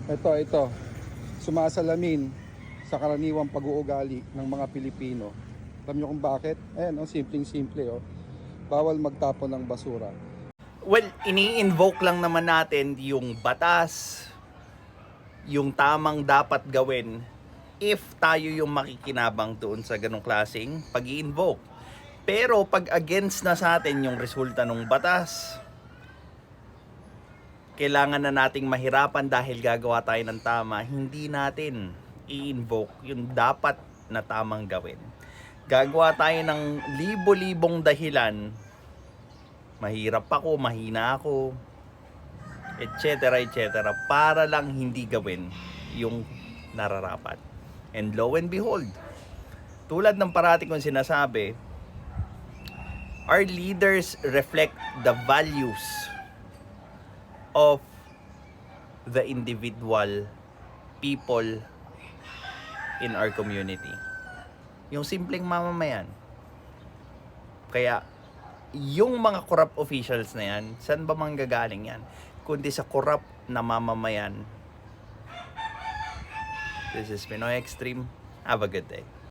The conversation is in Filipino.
Ito, sumasalamin sa karaniwang pag-uugali ng mga Pilipino. Alam niyo kung bakit? Ayan, simpleng-simple, bawal magtapon ng basura. Well, ini-invoke lang naman natin yung batas, yung tamang dapat gawin if tayo yung makikinabang doon sa ganong klaseng pag-i-invoke. Pero pag against na sa atin yung resulta ng batas, kailangan na nating mahirapan dahil gagawa tayo ng tama, hindi natin i-invoke yung dapat na tamang gawin. Gagawa tayo ng libo-libong dahilan, mahirap ako, mahina ako, etc. para lang hindi gawin yung nararapat. And lo and behold, tulad ng parati kong sinasabi, our leaders reflect the values of the individual people in our community. Yung simpleng mamamayan. Kaya, yung mga corrupt officials na yan, saan ba manggagaling yan? Kundi sa corrupt na mamamayan. This is Pinoy Extreme. Have a good day.